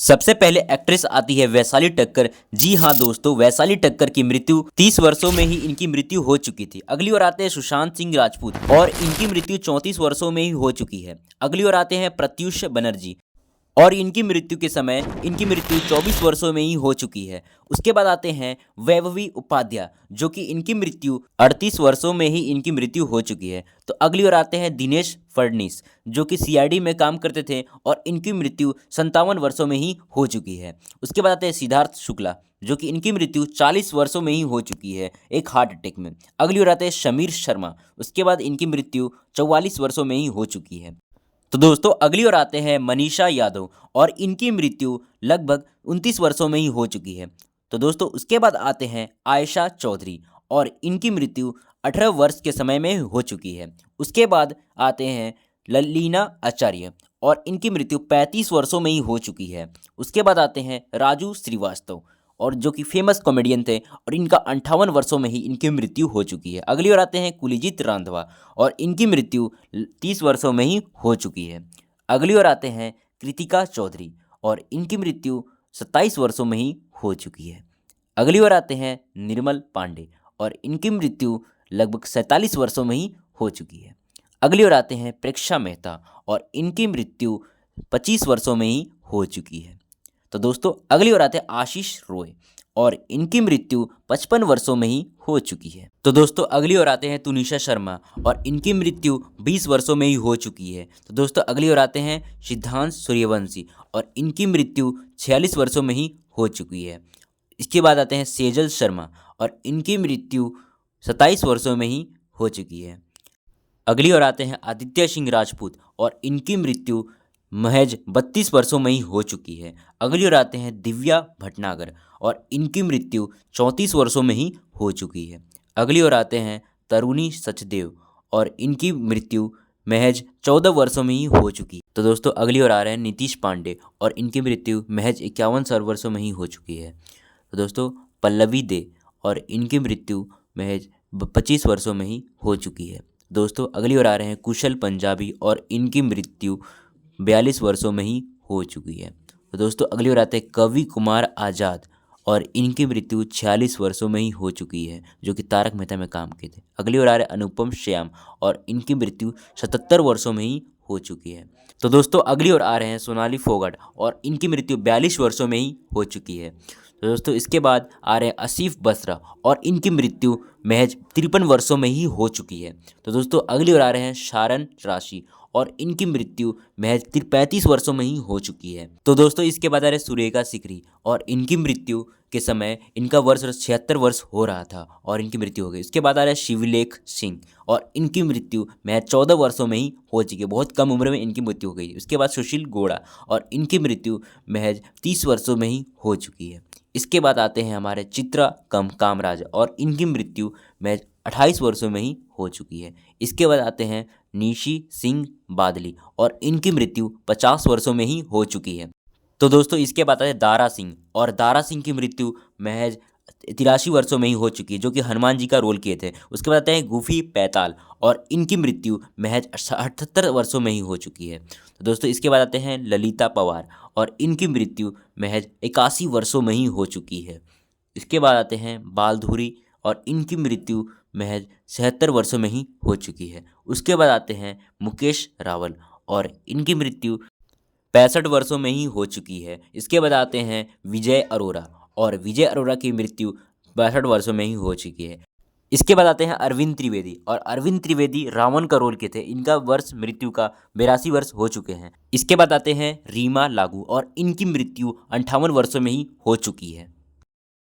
सबसे पहले एक्ट्रेस आती है वैशाली ठक्कर। जी हाँ दोस्तों, वैशाली ठक्कर की मृत्यु 30 वर्षों में ही इनकी मृत्यु हो चुकी थी। अगली ओर आते हैं सुशांत सिंह राजपूत और इनकी मृत्यु 34 वर्षों में ही हो चुकी है। अगली ओर आते हैं प्रत्युष बनर्जी और इनकी मृत्यु के समय इनकी मृत्यु 24 वर्षों में ही हो चुकी है। उसके बाद आते हैं वैभवी उपाध्याय, जो कि इनकी मृत्यु 38 वर्षों में ही इनकी मृत्यु हो चुकी है। तो अगली ओर आते हैं दिनेश फडणीस, जो कि सीआईडी में काम करते थे और इनकी मृत्यु 57 वर्षों में ही हो चुकी है। उसके बाद आते हैं सिद्धार्थ शुक्ला, जो कि इनकी मृत्यु 40 वर्षों में ही हो चुकी है एक हार्ट अटैक में। अगली ओर आते हैं समीर शर्मा, उसके बाद इनकी मृत्यु 44 वर्षों में ही हो चुकी है। तो दोस्तों अगली ओर आते हैं मनीषा यादव और इनकी मृत्यु लगभग 29 वर्षों में ही हो चुकी है। तो दोस्तों उसके बाद आते हैं आयशा चौधरी और इनकी मृत्यु 18 वर्ष के समय में हो चुकी है। उसके बाद आते हैं ललीना आचार्य और इनकी मृत्यु 35 वर्षों में ही हो चुकी है। उसके बाद आते हैं राजू श्रीवास्तव और जो कि फेमस कॉमेडियन थे और इनका 58 वर्षों में ही इनकी मृत्यु हो चुकी है। अगली ओर आते हैं कुलजीत रांधवा और इनकी मृत्यु 30 वर्षों में ही हो चुकी है। अगली ओर आते हैं कृतिका चौधरी और इनकी मृत्यु 27 वर्षों में ही हो चुकी है। अगली ओर आते हैं निर्मल पांडे और इनकी मृत्यु लगभग 47 वर्षों में ही हो चुकी है। अगली ओर आते हैं प्रेक्षा मेहता और इनकी मृत्यु 25 वर्षों में ही हो चुकी है। तो दोस्तों अगली ओर आते हैं आशीष रॉय और इनकी मृत्यु 55 वर्षों में ही हो चुकी है। तो दोस्तों अगली ओर आते हैं तुनिशा शर्मा और इनकी मृत्यु 20 वर्षों में ही हो चुकी है। तो दोस्तों अगली ओर आते हैं सिद्धांत सूर्यवंशी और इनकी मृत्यु 46 वर्षों में ही हो चुकी है। इसके बाद आते हैं सेजल शर्मा और इनकी मृत्यु 27 वर्षों में ही हो चुकी है। अगली ओर आते हैं आदित्य सिंह राजपूत और इनकी मृत्यु महज 32 वर्षों में ही हो चुकी है। अगली ओर आते हैं दिव्या भटनागर और इनकी मृत्यु 34 वर्षों में ही हो चुकी है। अगली ओर आते हैं तरुणी सचदेव और इनकी मृत्यु महज 14 वर्षों में ही हो चुकी है। तो दोस्तों अगली ओर आ रहे हैं नीतीश पांडे और इनकी मृत्यु महज 51 वर्षों में ही हो चुकी है। तो दोस्तों पल्लवी दे और इनकी मृत्यु महज 25 वर्षों में ही हो चुकी है। दोस्तों अगली ओर आ रहे हैं कुशल पंजाबी और इनकी मृत्यु 42 वर्षों में ही हो चुकी है। तो दोस्तों अगली ओर आते हैं कवि कुमार आज़ाद और इनकी मृत्यु 46 वर्षों में ही हो चुकी है, जो कि तारक मेहता में काम किए थे। अगली ओर आ रहे अनुपम श्याम और इनकी मृत्यु 77 वर्षों में ही हो चुकी है। तो दोस्तों अगली ओर आ रहे हैं सोनाली फोगाट और इनकी मृत्यु 42 वर्षों में ही हो चुकी है। तो दोस्तों इसके बाद आ रहे हैं आसिफ बसरा और इनकी मृत्यु महज 53 वर्षों में ही हो चुकी है। तो दोस्तों अगली ओर आ रहे हैं शारन राशि और इनकी मृत्यु महज 35 वर्षों में ही हो चुकी है। तो दोस्तों इसके बाद आ रहे सुरेखा सिकरी और इनकी मृत्यु के समय इनका वर्ष 76 वर्ष हो रहा था और इनकी मृत्यु हो गई। इसके बाद आ रहा है शिवलेख सिंह और इनकी मृत्यु महज 14 वर्षों में ही हो चुकी है। बहुत कम उम्र में इनकी मृत्यु हो गई। उसके बाद सुशील गौड़ा और इनकी मृत्यु महज 30 वर्षों में ही हो चुकी है। इसके बाद आते हैं हमारे चित्रा कामराज और इनकी मृत्यु महज 28 वर्षों में ही हो चुकी है। इसके बाद आते हैं निशी सिंह बादली और इनकी मृत्यु 50 वर्षों में ही हो चुकी है। तो दोस्तों इसके बाद आते हैं दारा सिंह और दारा सिंह की मृत्यु महज 83 वर्षों में ही हो चुकी है, जो कि हनुमान जी का रोल किए थे। उसके बाद आते हैं गुफी पैताल और इनकी मृत्यु महज 78 वर्षों में ही हो चुकी है। तो दोस्तों इसके बाद आते हैं ललिता पवार और इनकी मृत्यु महज 81 वर्षों में ही हो चुकी है। इसके बाद आते हैं बालधुरी और इनकी मृत्यु महज 76 वर्षों में ही हो चुकी है। उसके बाद आते हैं मुकेश रावल और इनकी मृत्यु 65 वर्षों में ही हो चुकी है। इसके बाद आते हैं विजय अरोरा और विजय अरोरा की मृत्यु 62 वर्षों में ही हो चुकी है। इसके बाद आते हैं अरविंद त्रिवेदी और अरविंद त्रिवेदी रावण का रोल किए थे। इनका वर्ष मृत्यु का 82 वर्ष हो चुके हैं। इसके बाद आते हैं रीमा लागू और इनकी मृत्यु 58 वर्षों में ही हो चुकी है।